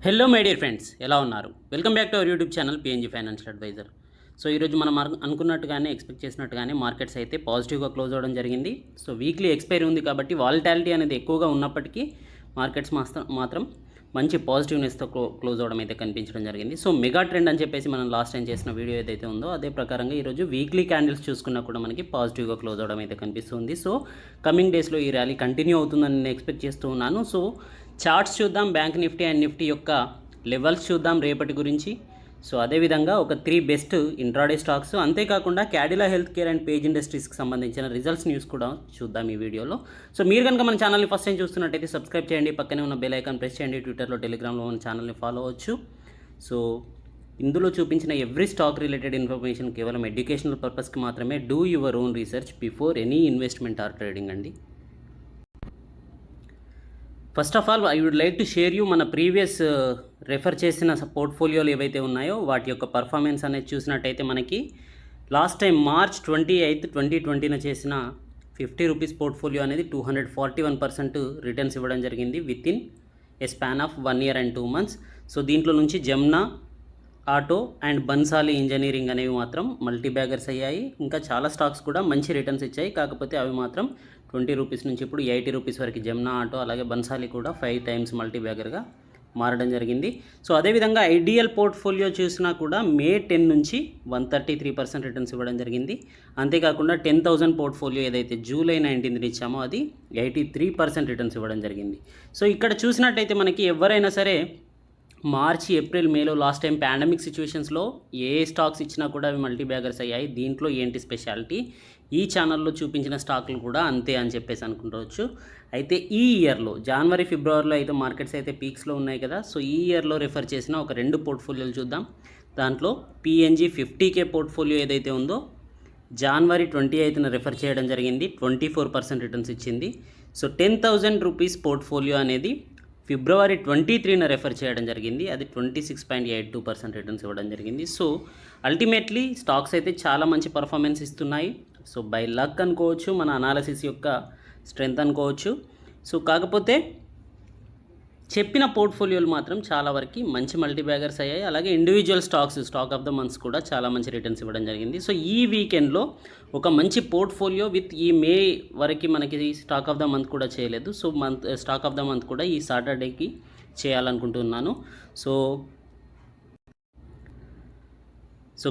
Hello my dear friends, ఎలా ఉన్నారు? Welcome back to our YouTube channel PNG financial advisor. So ఈరోజు మనం అనుకున్నట్టుగానే ఎక్స్పెక్ట్ చేసినట్టుగానే మార్కెట్స్ అయితే పాజిటివ్గా క్లోజ్ అవ్వడం జరిగింది. సో వీక్లీ ఎక్స్పైరీ ఉంది కాబట్టి వాలటాలిటీ అనేది ఎక్కువగా ఉన్నప్పటికీ మార్కెట్స్ మాత్రం మంచి పాజిటివ్నెస్తో క్లోజ్ అవ్వడం అయితే కనిపించడం జరిగింది. సో మెగా ట్రెండ్ అని చెప్పేసి మనం లాస్ట్ టైం చేసిన వీడియో ఏదైతే ఉందో అదే ప్రకారంగా ఈరోజు వీక్లీ క్యాండిల్స్ చూసుకున్నా కూడా మనకి పాజిటివ్గా క్లోజ్ అవ్వడం అయితే కనిపిస్తుంది. సో కమింగ్ డేస్లో ఈ ర్యాలీ కంటిన్యూ అవుతుందని నేను ఎక్స్పెక్ట్ చేస్తూ ఉన్నాను. సో చార్ట్స్ చూద్దాం, బ్యాంక్ నిఫ్టీ అండ్ నిఫ్టీ యొక్క లెవెల్స్ చూద్దాం రేపటి గురించి. సో అదేవిధంగా ఒక 3 బెస్ట్ ఇంట్రాడే స్టాక్స్, అంతేకాకుండా Cadila health care and Page ఇండస్ట్రీస్కి సంబంధించిన రిజల్ట్స్ న్యూస్ కూడా చూద్దాం ఈ వీడియోలో. సో మీరు కనుక మన ఛానల్ని ఫస్ట్ టైం చూస్తున్నట్టయితే సబ్స్క్రైబ్ చేయండి, పక్కనే ఉన్న బెల్ ఐకాన్ ప్రెస్ చేయండి, ట్విట్టర్లో టెలిగ్రామ్లో మన ఛానల్ని ఫాలో అవ్వచ్చు. సో ఇందులో చూపించిన ఎవ్రీ స్టాక్ రిలేటెడ్ ఇన్ఫర్మేషన్ కేవలం ఎడ్యుకేషనల్ పర్పస్కి మాత్రమే. Do your own research before any investment or trading అండి. First of all I would like to share you మన ప్రీవియస్ రెఫర్ చేసిన పోర్ట్ఫోలియోలు ఏవైతే ఉన్నాయో వాటి యొక్క పర్ఫార్మెన్స్ అనేది చూసినట్టయితే మనకి లాస్ట్ టైం March 28, 2020 చేసిన 50 రూపీస్ పోర్ట్ఫోలియో అనేది 241% రిటర్న్స్ ఇవ్వడం జరిగింది with in a span of 1 year and 2 months. So దీంట్లో నుంచి Jamna auto and Bansali engineering అనేవి మాత్రం మల్టీ బ్యాగర్స్ అయ్యాయి. ఇంకా చాలా స్టాక్స్ కూడా మంచి రిటర్న్స్ ఇచ్చాయి, కాకపోతే అవి మాత్రం 20 రూపీస్ నుంచి ఇప్పుడు 80 రూపీస్ వరకు జమ్నా ఆటో అలాగే బన్సాలి కూడా 5 times మల్టీ బ్యాగర్గా మారడం జరిగింది. సో అదేవిధంగా ఐడియల్ పోర్ట్ఫోలియో చూసినా కూడా May 10 నుంచి 133% రిటర్న్స్ ఇవ్వడం జరిగింది. అంతేకాకుండా 10,000 పోర్ట్ఫోలియో ఏదైతే July 19 ఇచ్చామో అది 83% రిటర్న్స్ ఇవ్వడం జరిగింది. సో ఇక్కడ చూసినట్టయితే మనకి ఎవరైనా సరే మార్చ్, ఏప్రిల్, మేలో లాస్ట్ టైం పాండమిక్ సిచ్యువేషన్స్లో ఏ స్టాక్స్ ఇచ్చినా కూడా అవి మల్టీ బ్యాగర్స్ అయ్యాయి. దీంట్లో ఏంటి స్పెషాలిటీ, ఈ ఛానల్లో చూపించిన స్టాకులు కూడా అంతే అని చెప్పేసి అనుకుంటవచ్చు. అయితే ఈ ఇయర్లో జనవరి, ఫిబ్రవరిలో అయితే మార్కెట్స్ అయితే పీక్స్లో ఉన్నాయి కదా. సో ఈ ఇయర్లో రెఫర్ చేసిన ఒక 2 పోర్ట్ఫోలియోలు చూద్దాం. దాంట్లో పిఎన్జీ 50K పోర్ట్ఫోలియో ఏదైతే ఉందో జనవరి 28న రెఫర్ చేయడం జరిగింది, 24% రిటర్న్స్ ఇచ్చింది. సో 10,000 రూపీస్ పోర్ట్ఫోలియో అనేది ఫిబ్రవరి 23న రెఫర్ చేయడం జరిగింది, అది 26.82% రిటర్న్స్ ఇవ్వడం జరిగింది. సో అల్టిమేట్లీ స్టాక్స్ అయితే చాలా మంచి పర్ఫార్మెన్స్ ఇస్తున్నాయి. సో బై లక్ అనుకోవచ్చు, మన అనాలిసిస్ యొక్క స్ట్రెంగ్త్ అనుకోవచ్చు. సో కాకపోతే చెప్పిన పోర్ట్ఫోలియోలు మాత్రం చాలా వరకు మంచి మల్టీ బ్యాగర్స్ అయ్యాయి. అలాగే individual stock of the months కూడా చాలా మంచి రిటర్న్స్ ఇవ్వడం జరిగింది. సో ఈ వీకెండ్లో ఒక మంచి పోర్ట్ఫోలియో విత్ ఈ మే వరకు మనకి స్టాక్ ఆఫ్ ద మంత్ కూడా చేయలేదు. So stock of the month కూడా ఈ సాటర్డేకి చేయాలనుకుంటున్నాను. సో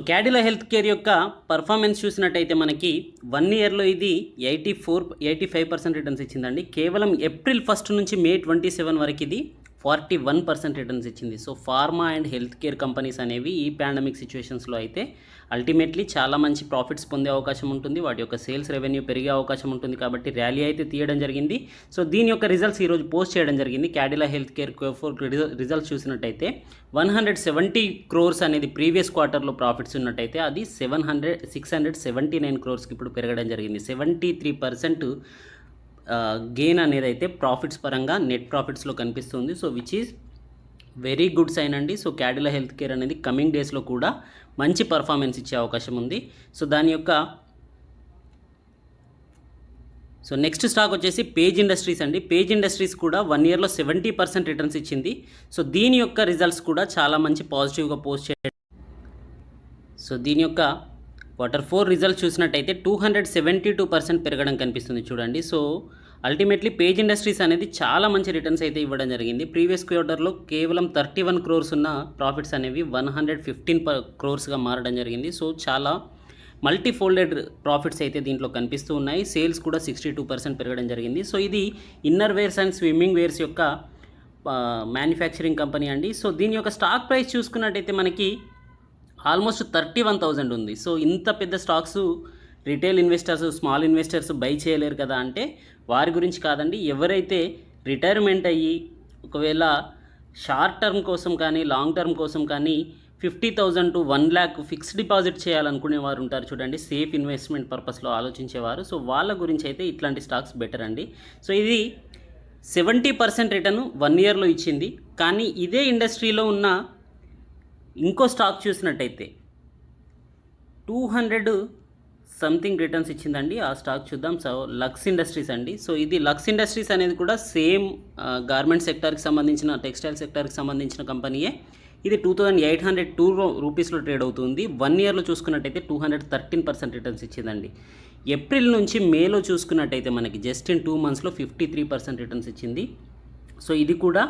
క్యాడిలా హెల్త్ కేర్ యొక్క పర్ఫార్మెన్స్ చూసినట్టయితే మనకి 1 yearలో ఇది 85% రిటర్న్స్ ఇచ్చిందండి. కేవలం ఏప్రిల్ 1 నుంచి May 27 వరకు ఇది 41% రిటర్న్స్ ఇచ్చింది. So pharma and health care companies అనేవి ఈ పాండమిక్ సిచ్యువేషన్స్లో అయితే అల్టిమేట్లీ చాలా మంచి ప్రాఫిట్స్ పొందే అవకాశం ఉంటుంది, వాటి యొక్క సేల్స్ రెవెన్యూ పెరిగే అవకాశం ఉంటుంది. కాబట్టి ర్యాలీ అయితే తీయడం జరిగింది. సో దీని యొక్క రిజల్ట్స్ ఈరోజు పోస్ట్ చేయడం జరిగింది. క్యాడిలా హెల్త్ కేర్ రిజల్ట్స్ చూసినట్టయితే 170 crores అనేది ప్రీవియస్ క్వార్టర్లో ప్రాఫిట్స్ ఉన్నట్టయితే అది 679 crores ఇప్పుడు పెరగడం జరిగింది. 73% గెయిన్ అనేది అయితే ప్రాఫిట్స్ పరంగా నెట్ ప్రాఫిట్స్లో కనిపిస్తుంది. So which is very good sign అండి. సో క్యాడిలా హెల్త్ కేర్ అనేది కమింగ్ డేస్లో కూడా మంచి పర్ఫార్మెన్స్ ఇచ్చే అవకాశం ఉంది. సో దాని యొక్క నెక్స్ట్ స్టాక్ వచ్చేసి పేజ్ ఇండస్ట్రీస్ అండి. పేజ్ ఇండస్ట్రీస్ కూడా 1 yearలో 70% రిటర్న్స్ ఇచ్చింది. సో దీని యొక్క రిజల్ట్స్ కూడా చాలా మంచి పాజిటివ్గా పోస్ట్ చేయడం. సో దీని యొక్క Q4 రిజల్ట్స్ చూసినట్టయితే 272% పెరగడం కనిపిస్తుంది చూడండి. సో అల్టిమేట్లీ పేజ్ ఇండస్ట్రీస్ అనేది చాలా మంచి రిటర్న్స్ అయితే ఇవ్వడం జరిగింది. ప్రీవియస్ క్వార్టర్లో కేవలం 31 crores ఉన్న ప్రాఫిట్స్ అనేవి 115 crores మారడం జరిగింది. సో చాలా మల్టీ ఫోల్డెడ్ ప్రాఫిట్స్ అయితే దీంట్లో కనిపిస్తూ ఉన్నాయి. సేల్స్ కూడా 62% పెరగడం జరిగింది. సో ఇది inner wears and swimming wears యొక్క మ్యానుఫ్యాక్చరింగ్ కంపెనీ అండి. సో దీని యొక్క స్టాక్ ప్రైస్ చూసుకున్నట్టయితే మనకి ఆల్మోస్ట్ 31,000 ఉంది. సో ఇంత పెద్ద stocks retail investors, small investors by చేయలేరు కదా అంటే వారి గురించి కాదండి. ఎవరైతే రిటైర్మెంట్ అయ్యి ఒకవేళ షార్ట్ టర్మ్ కోసం కానీ లాంగ్ టర్మ్ కోసం కానీ 50,000 to 1 lakh ఫిక్స్డ్ డిపాజిట్ చేయాలనుకునే వారు ఉంటారు చూడండి, సేఫ్ ఇన్వెస్ట్మెంట్ పర్పస్లో ఆలోచించేవారు. సో వాళ్ళ గురించి అయితే ఇట్లాంటి స్టాక్స్ బెటర్ అండి. సో ఇది 70% రిటర్న్ 1 yearలో ఇచ్చింది. కానీ ఇదే ఇండస్ట్రీలో ఉన్న ఇంకో స్టాక్ చూసినట్టయితే సంథింగ్ రిటర్న్స్ ఇచ్చిందండి. ఆ స్టాక్ చూద్దాం. సో లక్స్ ఇండస్ట్రీస్ అండి. సో ఇది లక్స్ ఇండస్ట్రీస్ అనేది కూడా సేమ్ గార్మెంట్ సెక్టార్కి సంబంధించిన, టెక్స్టైల్ సెక్టార్కి సంబంధించిన కంపెనీయే. ఇది 2802 రూపీస్లో ట్రేడ్ అవుతుంది. 1 ఇయర్లో చూసుకున్నట్టయితే 213% రిటర్న్స్ ఇచ్చిందండి. ఏప్రిల్ నుంచి మేలో చూసుకున్నట్టయితే మనకి జస్ట్ ఇన్ 2 మంత్స్లో 53% రిటర్న్స్ ఇచ్చింది. సో ఇది కూడా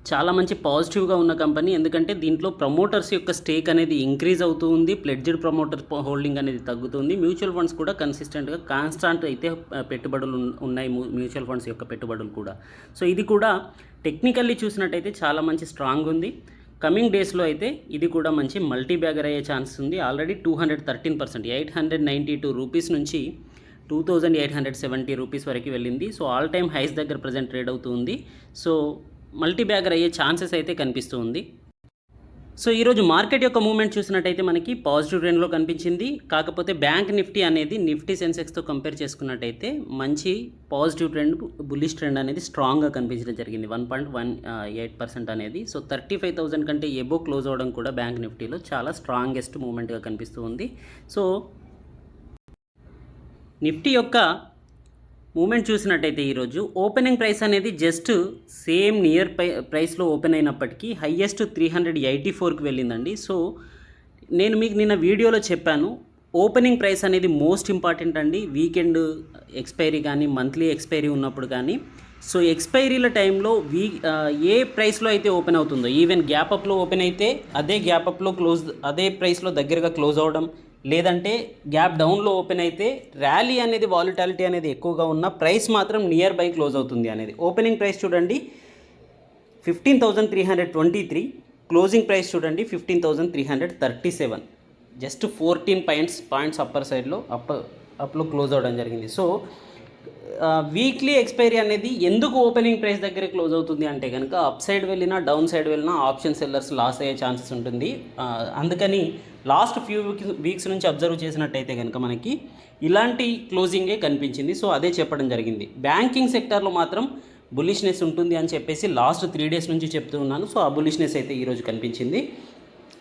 చాలా మంచి పాజిటివ్గా ఉన్న కంపెనీ. ఎందుకంటే దీంట్లో ప్రమోటర్స్ యొక్క స్టేక్ అనేది ఇంక్రీజ్ అవుతూ ఉంది, ప్లెడ్జ్డ్ ప్రమోటర్ హోల్డింగ్ అనేది తగ్గుతుంది. మ్యూచువల్ ఫండ్స్ కూడా కన్సిస్టెంట్గా కాన్స్టాంట్ అయితే పెట్టుబడులు ఉన్నాయి, మ్యూచువల్ ఫండ్స్ యొక్క పెట్టుబడులు కూడా. సో ఇది కూడా టెక్నికల్లీ చూసినట్టయితే చాలా మంచి స్ట్రాంగ్ ఉంది. కమింగ్ డేస్లో అయితే ఇది కూడా మంచి మల్టీ బ్యాగర్ అయ్యే ఛాన్స్ ఉంది. ఆల్రెడీ 213%, 892 రూపీస్ నుంచి 2870 రూపీస్ వరకు వెళ్ళింది. సో ఆల్ టైమ్ హైస్ దగ్గర ప్రజెంట్ ట్రేడ్ అవుతుంది. సో మల్టీ బ్యాగర్ అయ్యే ఛాన్సెస్ అయితే కనిపిస్తూ ఉంది. సో ఈరోజు మార్కెట్ యొక్క మూవ్మెంట్ చూసినట్టయితే మనకి పాజిటివ్ ట్రెండ్లో కనిపించింది. కాకపోతే బ్యాంక్ నిఫ్టీ అనేది నిఫ్టీ సెన్సెక్స్తో కంపేర్ చేసుకున్నట్టయితే మంచి పాజిటివ్ ట్రెండ్, బుల్లిష్ ట్రెండ్ అనేది స్ట్రాంగ్గా కనిపించడం జరిగింది. 1.18% అనేది. సో 35,000 కంటే ఎబో క్లోజ్ అవ్వడం కూడా బ్యాంక్ నిఫ్టీలో చాలా స్ట్రాంగెస్ట్ మూవ్మెంట్గా కనిపిస్తూ ఉంది. సో నిఫ్టీ యొక్క మూమెంట్ చూసినట్టయితే ఈరోజు ఓపెనింగ్ ప్రైస్ అనేది జస్ట్ సేమ్ నియర్ ప్రైస్లో ఓపెన్ అయినప్పటికీ హయ్యెస్ట్ 384కి వెళ్ళిందండి. సో నేను మీకు నిన్న వీడియోలో చెప్పాను, ఓపెనింగ్ ప్రైస్ అనేది మోస్ట్ ఇంపార్టెంట్ అండి. వీకెండ్ ఎక్స్పైరీ కానీ, మంత్లీ ఎక్స్పైరీ ఉన్నప్పుడు కానీ. సో ఎక్స్పైరీల టైంలో ఏ ప్రైస్లో అయితే ఓపెన్ అవుతుందో, ఈవెన్ గ్యాప్ అప్లో ఓపెన్ అయితే అదే గ్యాప్ అప్లో క్లోజ్, అదే ప్రైస్లో దగ్గరగా క్లోజ్ అవ్వడం, లేదంటే గ్యాప్ డౌన్లో ఓపెన్ అయితే ర్యాలీ అనేది, వాలిటాలిటీ అనేది ఎక్కువగా ఉన్న ప్రైస్ మాత్రం నియర్ బై క్లోజ్ అవుతుంది అనేది. ఓపెనింగ్ ప్రైస్ చూడండి 15,323, క్లోజింగ్ ప్రైస్ చూడండి 15,337, జస్ట్ 14 పాయింట్స్ అప్పర్ సైడ్లో అప్లో క్లోజ్ అవ్వడం జరిగింది. సో వీక్లీ ఎక్స్పైరీ అనేది ఎందుకు ఓపెనింగ్ ప్రైస్ దగ్గర క్లోజ్ అవుతుంది అంటే కనుక అప్ సైడ్ వెళ్ళినా, డౌన్ సైడ్ వెళ్ళినా ఆప్షన్ సెల్లర్స్ లాస్ అయ్యే ఛాన్సెస్ ఉంటుంది. అందుకని లాస్ట్ ఫ్యూ వీక్స్ నుంచి అబ్జర్వ్ చేసినట్టయితే కనుక మనకి ఇలాంటి క్లోజింగే కనిపించింది. సో అదే చెప్పడం జరిగింది. బ్యాంకింగ్ సెక్టార్లో మాత్రం బుల్లిష్నెస్ ఉంటుంది అని చెప్పేసి లాస్ట్ 3 డేస్ నుంచి చెప్తూ ఉన్నాను. సో ఆ బుల్లిష్నెస్ అయితే ఈరోజు కనిపించింది.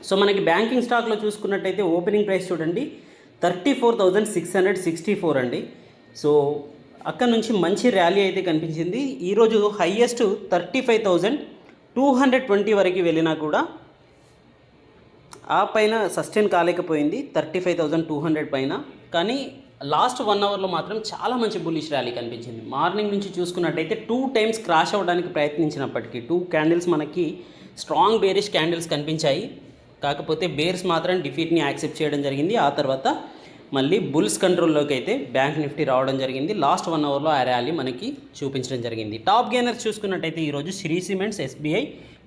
సో మనకి బ్యాంకింగ్ స్టాక్లో చూసుకున్నట్టయితే ఓపెనింగ్ ప్రైస్ చూడండి 34,664 అండి. సో అక్కడ నుంచి మంచి ర్యాలీ అయితే కనిపించింది. ఈరోజు హయ్యెస్ట్ 35,220 వరకు వెళ్ళినా కూడా ఆ పైన సస్టైన్ కాలేకపోయింది, 35,200 పైన. కానీ లాస్ట్ 1 అవర్లో మాత్రం చాలా మంచి బుల్లిష్ ర్యాలీ కనిపించింది. మార్నింగ్ నుంచి చూసుకున్నట్టయితే 2 టైమ్స్ క్రాష్ అవ్వడానికి ప్రయత్నించినప్పటికీ 2 క్యాండిల్స్ మనకి స్ట్రాంగ్ బేరిష్ క్యాండిల్స్ కనిపించాయి. కాకపోతే బేర్స్ మాత్రం డిఫీట్ని యాక్సెప్ట్ చేయడం జరిగింది. ఆ తర్వాత మళ్ళీ బుల్స్ కంట్రోల్లోకి అయితే బ్యాంక్ నిఫ్టీ రావడం జరిగింది. లాస్ట్ 1 అవర్లో ఆ ర్యాలీ మనకి చూపించడం జరిగింది. టాప్ గెయినర్స్ చూసుకున్నట్టయితే ఈరోజు శ్రీ సిమెంట్స్, ఎస్బీఐ,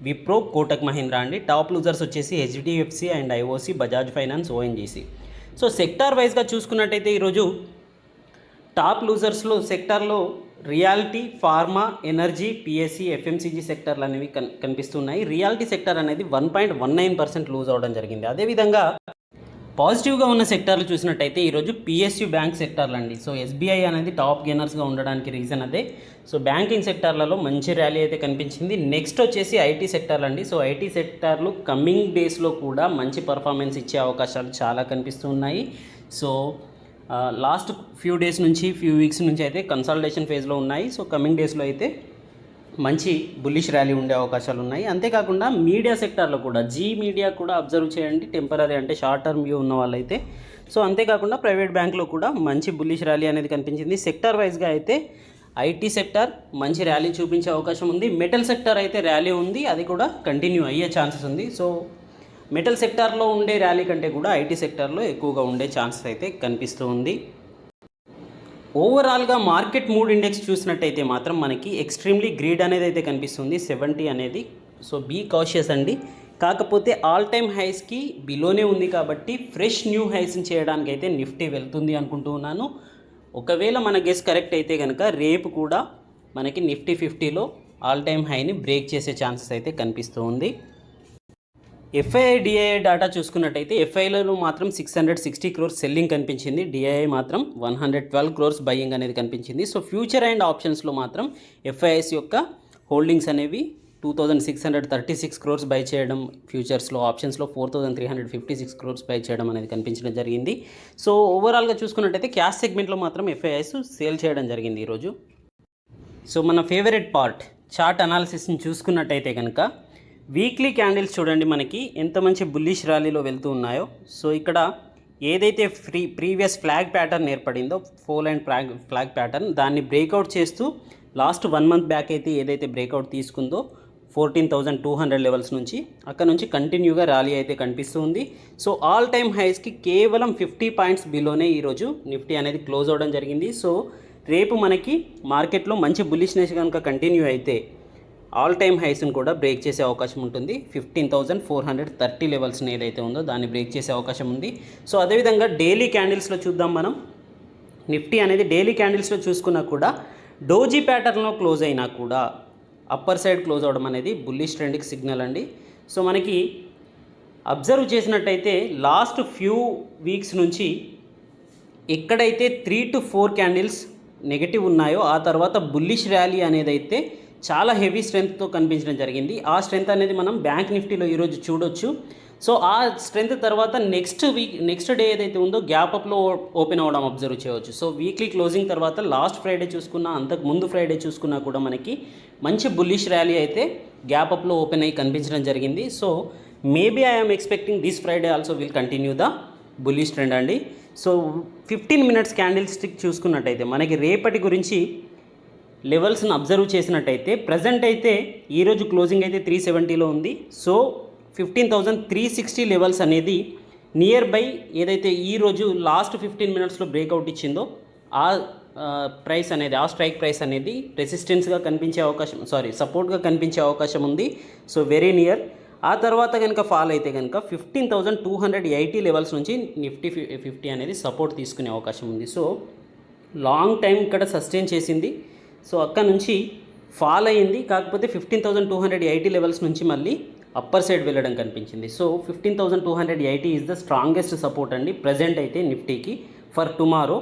విప్రో, కోటక్ మహీంద్రా అండి. టాప్ లూజర్స్ వచ్చేసి HDFC and IOC, Bajaj finance, ONGC. So sector వైజ్గా చూసుకున్నట్టయితే ఈరోజు టాప్ లూజర్స్లో సెక్టార్లో reality, pharma, energy, PSC, FMCG సెక్టార్లు అనేవి కనిపిస్తున్నాయి. రియాలిటీ సెక్టార్ అనేది 1.19% లూజ్ అవ్వడం జరిగింది. అదేవిధంగా పాజిటివ్గా ఉన్న సెక్టార్లు చూసినట్టయితే ఈరోజు పిఎస్యు బ్యాంక్ సెక్టార్లు అండి. సో ఎస్బీఐ అనేది టాప్ గెయినర్స్గా ఉండడానికి రీజన్ అదే. సో బ్యాంకింగ్ సెక్టార్లలో మంచి ర్యాలీ అయితే కనిపించింది. నెక్స్ట్ వచ్చేసి ఐటీ సెక్టార్లు అండి. సో ఐటీ సెక్టార్లు కమింగ్ డేస్లో కూడా మంచి పర్ఫార్మెన్స్ ఇచ్చే అవకాశాలు చాలా కనిపిస్తూ ఉన్నాయి. సో లాస్ట్ ఫ్యూ డేస్ నుంచి, ఫ్యూ వీక్స్ నుంచి అయితే కన్సాలిడేషన్ ఫేజ్లో ఉన్నాయి. సో కమింగ్ డేస్లో అయితే మంచి బుల్లిష్ ర్యాలీ ఉండే అవకాశాలు ఉన్నాయి. అంతేకాకుండా మీడియా సెక్టార్లో కూడా జీ మీడియా కూడా అబ్జర్వ్ చేయండి, టెంపరీ అంటే షార్ట్ టర్మ్ వ్యూ ఉన్న వాళ్ళైతే. సో అంతేకాకుండా ప్రైవేట్ బ్యాంక్లో కూడా మంచి బుల్లిష్ ర్యాలీ అనేది కనిపించింది. సెక్టార్ వైజ్గా అయితే ఐటీ సెక్టార్ మంచి ర్యాలీ చూపించే అవకాశం ఉంది. మెటల్ సెక్టార్ అయితే ర్యాలీ ఉంది, అది కూడా కంటిన్యూ అయ్యే ఛాన్సెస్ ఉంది. సో మెటల్ సెక్టార్లో ఉండే ర్యాలీ కంటే కూడా ఐటీ సెక్టార్లో ఎక్కువగా ఉండే ఛాన్సెస్ అయితే కనిపిస్తూ ఉంది. ఓవరాల్గా మార్కెట్ మూడ్ ఇండెక్స్ చూసినట్టయితే మాత్రం మనకి ఎక్స్ట్రీమ్లీ గ్రీడ్ అనేది అయితే కనిపిస్తుంది, 70 అనేది. సో బీ కాషియస్ అండి. కాకపోతే ఆల్ టైమ్ హైస్కి బిలోనే ఉంది కాబట్టి ఫ్రెష్ న్యూ హైస్ని చేయడానికి అయితే నిఫ్టీ వెళ్తుంది అనుకుంటూ ఉన్నాను. ఒకవేళ మన గెస్ కరెక్ట్ అయితే కనుక రేపు కూడా మనకి నిఫ్టీ 50లో ఆల్ టైమ్ హైని బ్రేక్ చేసే ఛాన్సెస్ అయితే కనిపిస్తూ ఉంది. ఎఫ్ఐఐ డిఐఐ డేటా చూసుకున్నట్టయితే ఎఫ్ఐలో మాత్రం 660 crores సెల్లింగ్ కనిపించింది, డిఐఐ మాత్రం 112 crores బయింగ్ అనేది కనిపించింది. సో ఫ్యూచర్ అండ్ ఆప్షన్స్లో మాత్రం ఎఫ్ఐఐస్ యొక్క హోల్డింగ్స్ అనేవి 2636 క్రోర్స్ బై చేయడం, ఫ్యూచర్స్లో ఆప్షన్స్లో 4356 క్రోర్స్ బై చేయడం అనేది కనిపించడం జరిగింది. సో ఓవరాల్గా చూసుకున్నట్టయితే క్యాష్ సెగ్మెంట్లో మాత్రం ఎఫ్ఐఐస్ సేల్ చేయడం జరిగింది ఈరోజు. సో మన ఫేవరెట్ పార్ట్ చార్ట్ అనాలిసిస్ని చూసుకున్నట్టయితే కనుక వీక్లీ క్యాండిల్స్ చూడండి మనకి ఎంత మంచి బుల్లిష్ ర్యాలీలో వెళ్తూ ఉన్నాయో. సో ఇక్కడ ఏదైతే ప్రీవియస్ ఫ్లాగ్ ప్యాటర్న్ ఏర్పడిందో, 4 లైన్ ఫ్లాగ్ ప్యాటర్న్, దాన్ని బ్రేక్అవుట్ చేస్తూ లాస్ట్ 1 మంత్ బ్యాక్ అయితే ఏదైతే బ్రేక్అవుట్ తీసుకుందో 14,200 లెవెల్స్ నుంచి, అక్కడ నుంచి కంటిన్యూగా ర్యాలీ అయితే కనిపిస్తుంది. సో ఆల్ టైమ్ హైస్కి కేవలం 50 పాయింట్స్ బిలోనే ఈరోజు నిఫ్టీ అనేది క్లోజ్ అవ్వడం జరిగింది. సో రేపు మనకి మార్కెట్లో మంచి బుల్లిష్నెస్ కనుక కంటిన్యూ అయితే ఆల్ టైమ్ హైస్ని కూడా బ్రేక్ చేసే అవకాశం ఉంటుంది. 15,430 లెవెల్స్ని ఏదైతే ఉందో దాన్ని బ్రేక్ చేసే అవకాశం ఉంది. సో అదేవిధంగా డైలీ క్యాండిల్స్లో చూద్దాం మనం. నిఫ్టీ అనేది డైలీ క్యాండిల్స్లో చూసుకున్నా కూడా డోజీ ప్యాటర్న్లో క్లోజ్ అయినా కూడా అప్పర్ సైడ్ క్లోజ్ అవడం అనేది బుల్లిష్ ట్రెండ్కి సిగ్నల్ అండి. సో మనకి అబ్జర్వ్ చేసినట్టయితే లాస్ట్ ఫ్యూ వీక్స్ నుంచి ఎక్కడైతే 3 to 4 క్యాండిల్స్ నెగటివ్ ఉన్నాయో ఆ తర్వాత బుల్లిష్ ర్యాలీ అనేది అయితే చాలా హెవీ స్ట్రెంగ్త్తో కనిపించడం జరిగింది. ఆ స్ట్రెంగ్త్ అనేది మనం బ్యాంక్ నిఫ్టీలో ఈరోజు చూడొచ్చు. సో ఆ స్ట్రెంగ్త్ తర్వాత నెక్స్ట్ డే ఏదైతే ఉందో గ్యాప్ అప్లో ఓపెన్ అవ్వడం అబ్జర్వ్ చేయవచ్చు. సో వీక్లీ క్లోజింగ్ తర్వాత లాస్ట్ ఫ్రైడే చూసుకున్నా, అంతకు ముందు ఫ్రైడే చూసుకున్నా కూడా మనకి మంచి బుల్లిష్ ర్యాలీ అయితే గ్యాప్ అప్లో ఓపెన్ అయ్యి కనిపించడం జరిగింది. So maybe I'm expecting this Friday also will continue the bullish trend అండి. సో 15 మినిట్స్ క్యాండిల్ స్టిక్ చూసుకున్నట్టయితే మనకి రేపటి గురించి లెవెల్స్ని అబ్జర్వ్ చేసినట్టయితే ప్రజెంట్ అయితే ఈరోజు క్లోజింగ్ అయితే 370లో ఉంది. సో 15,360 లెవెల్స్ అనేది నియర్ బై ఏదైతే ఈరోజు లాస్ట్ 15 మినిట్స్లో బ్రేక్అవుట్ ఇచ్చిందో ఆ ప్రైస్ అనేది, ఆ స్ట్రైక్ ప్రైస్ అనేది రెసిస్టెన్స్గా కనిపించే అవకాశం, సపోర్ట్గా కనిపించే అవకాశం ఉంది. So very near. ఆ తర్వాత కనుక ఫాల్ అయితే కనుక 15,280 లెవెల్స్ నుంచి నిఫ్టీ 50 అనేది సపోర్ట్ తీసుకునే అవకాశం ఉంది. సో లాంగ్ టైం ఇక్కడ సస్టైన్ చేసింది. సో అక్కడ నుంచి ఫాల్ అయ్యింది, కాకపోతే 15,280 లెవెల్స్ నుంచి మళ్ళీ అప్పర్ సైడ్ వెళ్ళడం కనిపించింది. So 15,280 is the strongest support అండి ప్రజెంట్ అయితే నిఫ్టీకి ఫర్ టుమారో.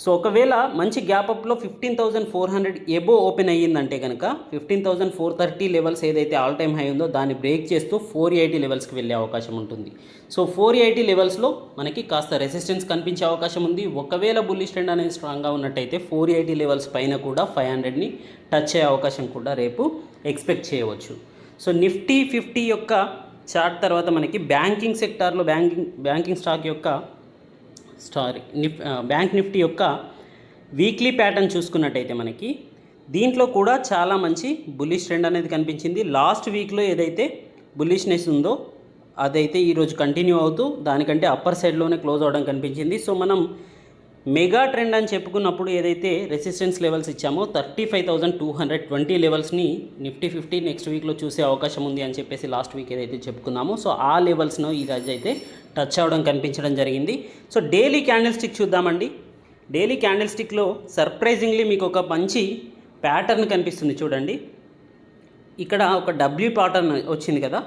సో ఒకవేళ మంచి గ్యాప్ అప్లో 15,400 ఎబో ఓపెన్ అయ్యిందంటే కనుక 15,430 లెవెల్స్ ఏదైతే ఆల్ టైమ్ హై ఉందో దాన్ని బ్రేక్ చేస్తూ 480 లెవెల్స్కి వెళ్ళే అవకాశం ఉంటుంది. సో 480 లెవెల్స్లో మనకి కాస్త రెసిస్టెన్స్ కనిపించే అవకాశం ఉంది. ఒకవేళ బుల్లిష్ ట్రెండ్ అనేది స్ట్రాంగ్గా ఉన్నట్టయితే 480 లెవెల్స్ పైన కూడా 500ని టచ్ అయ్యే అవకాశం కూడా రేపు ఎక్స్పెక్ట్ చేయవచ్చు. సో నిఫ్టీ 50 యొక్క చార్ట్ తర్వాత మనకి బ్యాంకింగ్ సెక్టార్లో బ్యాంకింగ్ స్టాక్ యొక్క బ్యాంక్ నిఫ్టీ యొక్క వీక్లీ ప్యాటర్న్ చూసుకున్నట్టయితే మనకి దీంట్లో కూడా చాలా మంచి బుల్లిష్ ట్రెండ్ అనేది కనిపించింది. లాస్ట్ వీక్లో ఏదైతే బుల్లిష్నెస్ ఉందో అదైతే ఈరోజు కంటిన్యూ అవుతూ దానికంటే అప్పర్ సైడ్లోనే క్లోజ్ అవడం కనిపించింది. సో మనం మెగా ట్రెండ్ అని చెప్పుకున్నప్పుడు ఏదైతే రెసిస్టెన్స్ లెవెల్స్ ఇచ్చామో 35,220 లెవెల్స్ని నిఫ్టీ 50 నెక్స్ట్ వీక్లో చూసే అవకాశం ఉంది అని చెప్పేసి లాస్ట్ వీక్ ఏదైతే చెప్పుకున్నామో సో ఆ లెవెల్స్ను ఈరోజు అయితే టచ్ అవ్వడం కనిపించడం జరిగింది. సో డైలీ క్యాండిల్ స్టిక్ చూద్దామండి. డైలీ క్యాండిల్ స్టిక్లో సర్ప్రైజింగ్లీ మీకు ఒక మంచి ప్యాటర్న్ కనిపిస్తుంది చూడండి. ఇక్కడ ఒక డబ్ల్యూ ప్యాటర్న్ వచ్చింది కదా.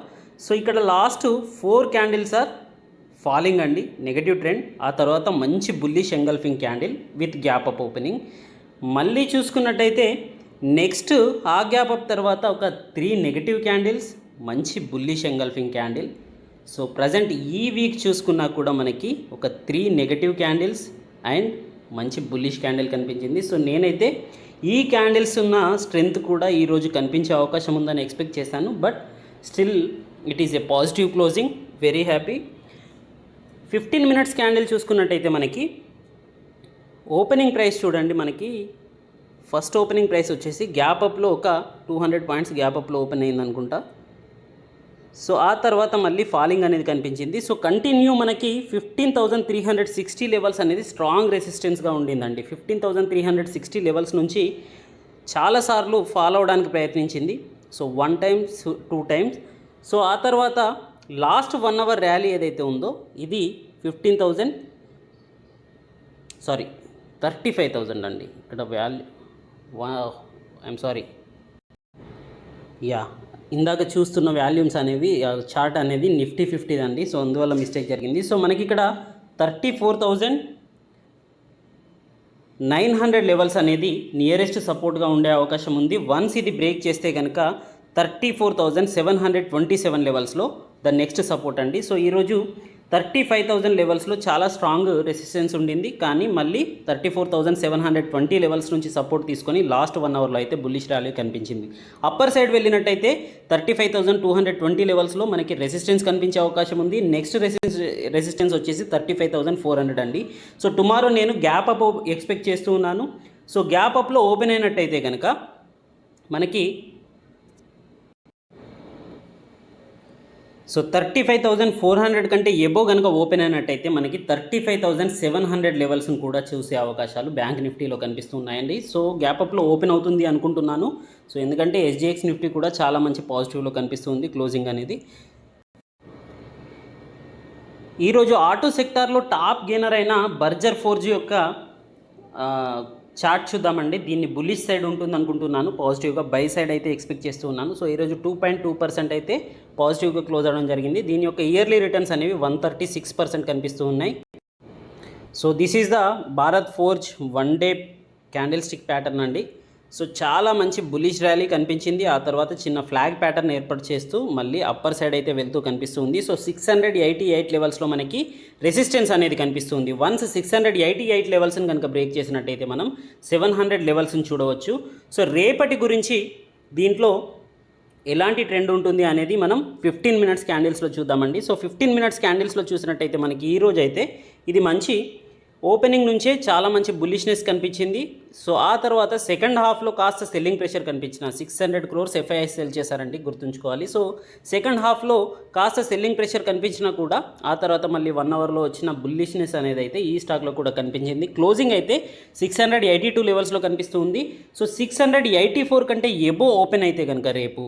సో ఇక్కడ లాస్ట్ 4 క్యాండిల్స్ ఆర్ ఫాలింగ్ అండి, నెగటివ్ ట్రెండ్. ఆ తర్వాత మంచి bullish engulfing candle with gap up opening. మళ్ళీ చూసుకున్నట్టయితే నెక్స్ట్ ఆ గ్యాప్ అప్ తర్వాత ఒక 3 నెగటివ్ క్యాండిల్స్, మంచి bullish engulfing candle. So present ఈ వీక్ చూసుకున్నా కూడా మనకి ఒక 3 నెగటివ్ క్యాండిల్స్ అండ్ మంచి బుల్లిష్ క్యాండిల్ కనిపించింది. సో నేనైతే ఈ క్యాండిల్స్ ఉన్న స్ట్రెంగ్త్ కూడా ఈరోజు కనిపించే అవకాశం ఉందని ఎక్స్పెక్ట్ చేశాను. But still it is a positive closing, very happy. 15 minutes candle చూసుకున్నట్టయితే మనకి ఓపెనింగ్ ప్రైస్ చూడండి. మనకి ఫస్ట్ ఓపెనింగ్ ప్రైస్ వచ్చేసి గ్యాప్ అప్లో ఒక 200 పాయింట్స్ గ్యాప్ అప్లో ఓపెన్ అయింది అనుకుంటా. సో ఆ తర్వాత మళ్ళీ ఫాలింగ్ అనేది కనిపించింది. సో కంటిన్యూ మనకి 15,360 లెవెల్స్ అనేది స్ట్రాంగ్ రెసిస్టెన్స్గా ఉండిందండి. 15,360 లెవెల్స్ నుంచి చాలాసార్లు ఫాలో అవడానికి ప్రయత్నించింది. So 1 time 2 times. సో ఆ తర్వాత లాస్ట్ 1 hour ర్యాలీ ఏదైతే ఉందో ఇది 35,000 అండి. ఇక్కడ వాల్యూ ఐఎమ్ సారీ ఇందాక చూస్తున్న వాల్యూమ్స్ అనేవి చార్ట్ అనేది నిఫ్టీ 50 అండి. సో అందువల్ల మిస్టేక్ జరిగింది. సో మనకి ఇక్కడ 34,900 లెవెల్స్ అనేది నియరెస్ట్ సపోర్ట్గా ఉండే అవకాశం ఉంది. వన్స్ ఇది బ్రేక్ చేస్తే కనుక 34,727 లెవెల్స్లో ద నెక్స్ట్ సపోర్ట్ అండి. సో ఈరోజు 35,000 లెవెల్స్లో చాలా స్ట్రాంగ్ రెసిస్టెన్స్ ఉండింది, కానీ మళ్ళీ 34,720 లెవెల్స్ నుంచి సపోర్ట్ తీసుకొని లాస్ట్ 1 అవర్లో అయితే బుల్లిష్ ర్యాలీ కనిపించింది. అప్పర్ సైడ్ వెళ్ళినట్టయితే 35,220 లెవెల్స్లో మనకి రెసిస్టెన్స్ కనిపించే అవకాశం ఉంది. నెక్స్ట్ రెసిస్టెన్స్ వచ్చేసి 35,400 అండి. సో టుమారో నేను గ్యాప్ అప్ ఎక్స్పెక్ట్ చేస్తూ ఉన్నాను. సో గ్యాప్ అప్లో ఓపెన్ అయినట్టయితే కనుక మనకి 35,400 కంటే ఎబో కనుక ఓపెన్ అయినట్టయితే మనకి 35,700 లెవెల్స్ని కూడా చూసే అవకాశాలు బ్యాంక్ నిఫ్టీలో కనిపిస్తున్నాయండి. సో గ్యాప్ అప్లో ఓపెన్ అవుతుంది అనుకుంటున్నాను. సో ఎందుకంటే SGX నిఫ్టీ కూడా చాలా మంచి పాజిటివ్లో కనిపిస్తుంది క్లోజింగ్ అనేది. ఈరోజు ఆటో సెక్టార్లో టాప్ గెయినర్ అయిన బర్జర్ ఫోర్జ్ యొక్క చార్ట్ చూద్దామండి. దీన్ని బుల్లిష్ సైడ్ ఉంటుంది అనుకుంటున్నాను, పాజిటివ్గా బై సైడ్ అయితే ఎక్స్పెక్ట్ చేస్తూ ఉన్నాను. సో ఈరోజు 2.2% అయితే పాజిటివ్గా క్లోజ్ అవ్వడం జరిగింది. దీని యొక్క ఇయర్లీ రిటర్న్స్ అనేవి 136% కనిపిస్తూ ఉన్నాయి. So this is the Bharat forge 1 day candle stick pattern అండి. సో చాలా మంచి బులిష్ ర్యాలీ కనిపించింది. ఆ తర్వాత చిన్న ఫ్లాగ్ ప్యాటర్న్ ఏర్పాటు చేస్తూ మళ్ళీ అప్పర్ సైడ్ అయితే వెళ్తూ కనిపిస్తుంది. సో 688 లెవెల్స్లో మనకి రెసిస్టెన్స్ అనేది కనిపిస్తుంది. వన్స్ 688 లెవెల్స్ని కనుక బ్రేక్ చేసినట్టయితే మనం 700 లెవెల్స్ని చూడవచ్చు. సో రేపటి గురించి దీంట్లో ఎలాంటి ట్రెండ్ ఉంటుంది అనేది మనం 15 మినిట్స్ క్యాండిల్స్లో చూద్దామండి. సో 15 మినిట్స్ క్యాండిల్స్లో చూసినట్టయితే మనకి ఈరోజు అయితే ఇది మంచి ఓపెనింగ్ నుంచే చాలా మంచి బుల్లిష్నెస్ కనిపించింది. సో ఆ తర్వాత సెకండ్ హాఫ్లో కాస్త సెల్లింగ్ ప్రెషర్ కనిపించిన 600 crores FIIs సెల్ చేశారండి, గుర్తుంచుకోవాలి. సో సెకండ్ హాఫ్లో కాస్త సెల్లింగ్ ప్రెషర్ కనిపించినా కూడా ఆ తర్వాత మళ్ళీ 1 అవర్లో వచ్చిన బుల్లిష్నెస్ అనేది అయితే ఈ స్టాక్లో కూడా కనిపించింది. క్లోజింగ్ అయితే 682 లెవెల్స్లో కనిపిస్తుంది. సో 684 కంటే ఎబో ఓపెన్ అయితే కనుక రేపు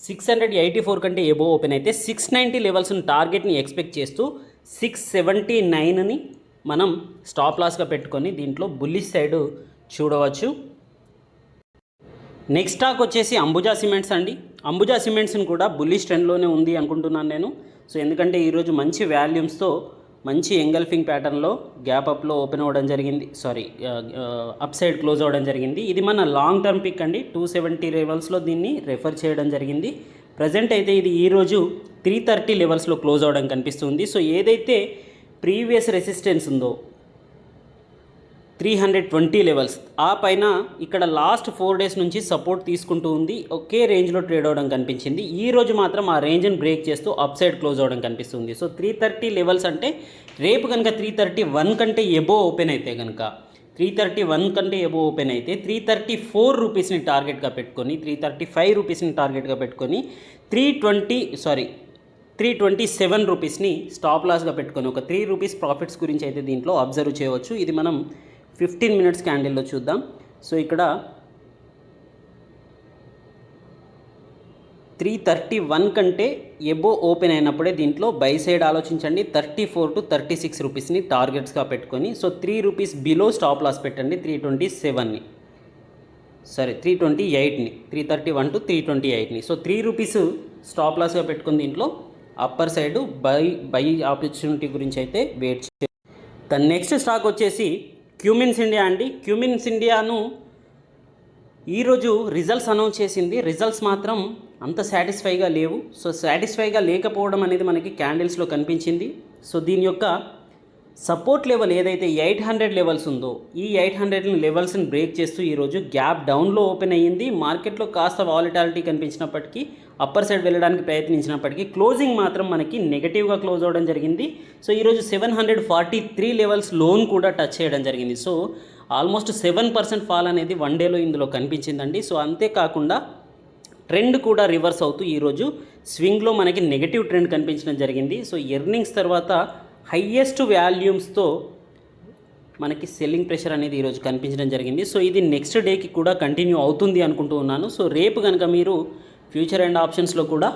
684 కంటే ఎబో ఓపెన్ అయితే 690 లెవెల్స్ని టార్గెట్ని ఎక్స్పెక్ట్ చేస్తూ 679ని మనం స్టాప్ లాస్గా పెట్టుకొని దీంట్లో బుల్లిష్ సైడ్ చూడవచ్చు. నెక్స్ట్ స్టాక్ వచ్చేసి అంబుజా సిమెంట్స్ అండి. అంబుజా సిమెంట్స్ని కూడా బుల్లిష్ ట్రెండ్లోనే ఉంది అనుకుంటున్నాను నేను. సో ఎందుకంటే ఈరోజు మంచి వాల్యూమ్స్తో మంచి ఎంగల్ఫింగ్ ప్యాటర్న్లో గ్యాప్ అప్లో ఓపెన్ అవ్వడం జరిగింది, అప్ సైడ్ క్లోజ్ అవ్వడం జరిగింది. ఇది మన లాంగ్ టర్మ్ పిక్ అండి. 270 లెవెల్స్లో దీన్ని రెఫర్ చేయడం జరిగింది. ప్రజెంట్ అయితే ఇది ఈరోజు 330 లెవెల్స్లో క్లోజ్ అవ్వడం కనిపిస్తుంది. సో ఏదైతే ప్రీవియస్ రెసిస్టెన్స్ ఉందో 320 లెవెల్స్, ఆ పైన ఇక్కడ లాస్ట్ 4 డేస్ నుంచి సపోర్ట్ తీసుకుంటూ ఉంది. ఒకే రేంజ్లో ట్రేడ్ అవ్వడం కనిపించింది. ఈ రోజు మాత్రం ఆ రేంజ్ని బ్రేక్ చేస్తూ అప్ సైడ్ క్లోజ్ అవ్వడం కనిపిస్తుంది. సో 330 లెవెల్స్ అంటే రేపు కనుక 331 కంటే ఎబో ఓపెన్ అయితే కనుక 331 కంటే ఎబో ఓపెన్ అయితే 334 రూపీస్ని టార్గెట్గా పెట్టుకొని 335 రూపీస్ని టార్గెట్గా పెట్టుకొని 327 రూపీస్ని స్టాప్ లాస్గా పెట్టుకొని ఒక 3 రూపీస్ ప్రాఫిట్స్ గురించి అయితే దీంట్లో అబ్జర్వ్ చేయవచ్చు. ఇది మనం 15 మినిట్స్ క్యాండిల్లో చూద్దాం. సో ఇక్కడ 331 కంటే ఎబో ఓపెన్ అయినప్పుడే దీంట్లో బై సైడ్ ఆలోచించండి. 34 to 36 రూపీస్ని టార్గెట్స్గా పెట్టుకొని so 3 rupees below stop loss పెట్టండి. 328ని 331 to 328ని సో 3 రూపీస్ స్టాప్ లాస్గా పెట్టుకుని దీంట్లో అప్పర్ సైడ్ బై ఆపర్చునిటీ గురించి అయితే వెయిట్ చేయాలి. ద నెక్స్ట్ స్టాక్ వచ్చేసి క్యూమిన్స్ ఇండియా అండి. క్యూమిన్స్ ఇండియాను ఈరోజు రిజల్ట్స్ అనౌన్స్ చేసింది. రిజల్ట్స్ మాత్రం అంత సాటిస్ఫైగా లేవు. సో సాటిస్ఫైగా లేకపోవడం అనేది మనకి క్యాండిల్స్లో కనిపించింది. సో దీని యొక్క సపోర్ట్ లెవెల్ ఏదైతే 800 లెవెల్స్ ఉందో ఈ 800 లెవెల్స్ని బ్రేక్ చేస్తూ ఈరోజు గ్యాప్ డౌన్లో ఓపెన్ అయ్యింది. మార్కెట్లో కాస్త వాలిటాలిటీ కనిపించినప్పటికీ అప్పర్ సైడ్ వెళ్ళడానికి ప్రయత్నించినప్పటికీ క్లోజింగ్ మాత్రం మనకి నెగటివ్గా క్లోజ్ అవ్వడం జరిగింది. సో ఈరోజు 743 లెవెల్స్ లోన్ కూడా టచ్ చేయడం జరిగింది. సో ఆల్మోస్ట్ 7% ఫాల్ అనేది 1 డేలో ఇందులో కనిపించిందండి. సో అంతేకాకుండా ట్రెండ్ కూడా రివర్స్ అవుతూ ఈరోజు స్వింగ్లో మనకి నెగటివ్ ట్రెండ్ కనిపించడం జరిగింది. సో ఎర్నింగ్స్ తర్వాత హయ్యెస్ట్ వాల్యూమ్స్తో మనకి సెల్లింగ్ ప్రెషర్ అనేది ఈరోజు కనిపించడం జరిగింది. సో ఇది నెక్స్ట్ డేకి కూడా కంటిన్యూ అవుతుంది అనుకుంటూ ఉన్నాను. సో రేపు కనుక మీరు ఫ్యూచర్ అండ్ ఆప్షన్స్లో కూడా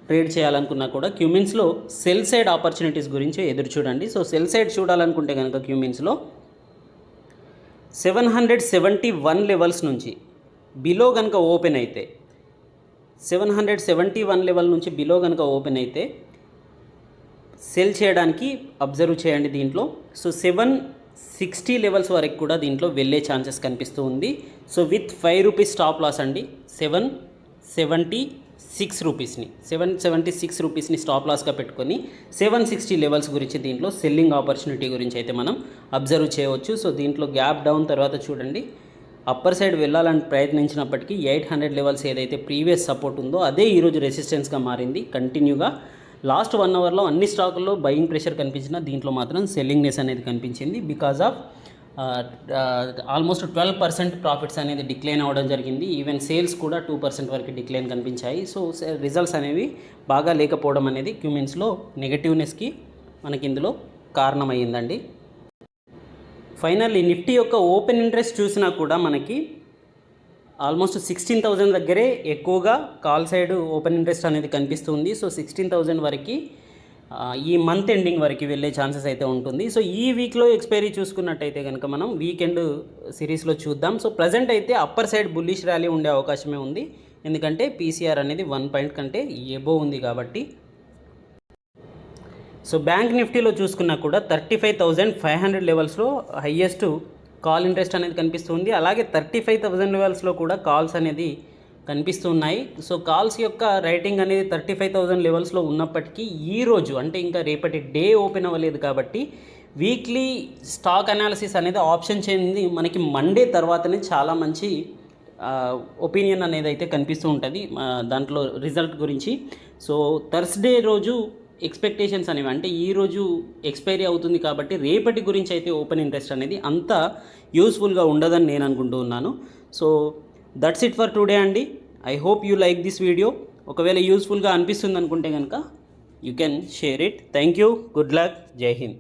ట్రేడ్ చేయాలనుకున్నా కూడా క్యూమిన్స్లో సెల్ సైడ్ ఆపర్చునిటీస్ గురించి ఎదురు చూడండి. సో సెల్ సైడ్ చూడాలనుకుంటే కనుక క్యూమిన్స్లో 771 లెవెల్స్ నుంచి బిలో కనుక ఓపెన్ అయితే 771 లెవెల్ నుంచి బిలో కనుక ఓపెన్ అయితే సెల్ చేయడానికి అబ్జర్వ్ చేయండి దీంట్లో. సో 760 లెవెల్స్ వరకు కూడా దీంట్లో వెళ్ళే ఛాన్సెస్ కనిపిస్తూ ఉంది. So with 5 rupees stop loss అండి. 770 రూపీస్ని 776 రూపీస్ని స్టాప్ లాస్గా పెట్టుకొని 760 లెవెల్స్ గురించి దీంట్లో సెల్లింగ్ ఆపర్చునిటీ గురించి అయితే మనం అబ్జర్వ్ చేయవచ్చు. సో దీంట్లో గ్యాప్ డౌన్ తర్వాత చూడండి అప్పర్ సైడ్ వెళ్ళాలని ప్రయత్నించినప్పటికీ 800 లెవెల్స్ ఏదైతే ప్రీవియస్ సపోర్ట్ ఉందో అదే ఈరోజు రెసిస్టెన్స్గా మారింది. కంటిన్యూగా లాస్ట్ 1 అవర్లో అన్ని స్టాకుల్లో బయింగ్ ప్రెషర్ కనిపించిన దీంట్లో మాత్రం సెల్లింగ్నెస్ అనేది కనిపించింది. బికాజ్ ఆఫ్ ఆల్మోస్ట్ 12% ప్రాఫిట్స్ అనేది డిక్లైన్ అవ్వడం జరిగింది. ఈవెన్ సేల్స్ కూడా 2% వరకు డిక్లైన్ కనిపించాయి. సో రిజల్ట్స్ అనేవి బాగా లేకపోవడం అనేది క్యూమెన్స్లో నెగటివ్నెస్కి మనకి ఇందులో కారణమయ్యిందండి. ఫైనల్లీ నిఫ్టీ యొక్క ఓపెన్ ఇంట్రెస్ట్ చూసినా కూడా మనకి ఆల్మోస్ట్ 16,000 దగ్గరే ఎక్కువగా కాల్ సైడ్ ఓపెన్ ఇంట్రెస్ట్ అనేది కనిపిస్తుంది. సో 16,000 వరకు ఈ మంత్ ఎండింగ్ వరకు వెళ్ళే ఛాన్సెస్ అయితే ఉంటుంది. సో ఈ వీక్లో ఎక్స్పైరీ చూసుకున్నట్టయితే కనుక మనం వీకెండ్ సిరీస్లో చూద్దాం. సో ప్రజెంట్ అయితే అప్పర్ సైడ్ బుల్లిష్ ర్యాలీ ఉండే అవకాశమే ఉంది, ఎందుకంటే పీసీఆర్ అనేది 1 పాయింట్ కంటే ఎబో ఉంది కాబట్టి. సో బ్యాంక్ నిఫ్టీలో చూసుకున్నా కూడా 35,500 లెవెల్స్లో హయ్యెస్ట్ కాల్ ఇంట్రెస్ట్ అనేది కనిపిస్తుంది. అలాగే 35,000 లెవెల్స్లో కూడా కాల్స్ అనేది కనిపిస్తున్నాయి. సో కాల్స్ యొక్క రైటింగ్ అనేది 35,000 లెవెల్స్లో ఉన్నప్పటికీ ఈరోజు అంటే ఇంకా రేపటి డే ఓపెన్ అవ్వలేదు కాబట్టి వీక్లీ స్టాక్ అనాలిసిస్ అనేది ఆప్షన్ చెంది మనకి మండే తర్వాతనే చాలా మంచి ఒపీనియన్ అనేది అయితే కనిపిస్తూ ఉంటుంది దాంట్లో రిజల్ట్ గురించి. సో థర్స్డే రోజు ఎక్స్పెక్టేషన్స్ అనేవి అంటే ఈరోజు ఎక్స్పైరీ అవుతుంది కాబట్టి రేపటి గురించి అయితే ఓపెన్ ఇంట్రెస్ట్ అనేది అంత యూస్ఫుల్గా ఉండదని నేను అనుకుంటూ ఉన్నాను. So that's it for today అండి. I hope you like this video. ఒకవేళ యూస్ఫుల్గా అనిపిస్తుంది అనుకుంటే కనుక you can share it. Thank you. Good luck. జై హింద్.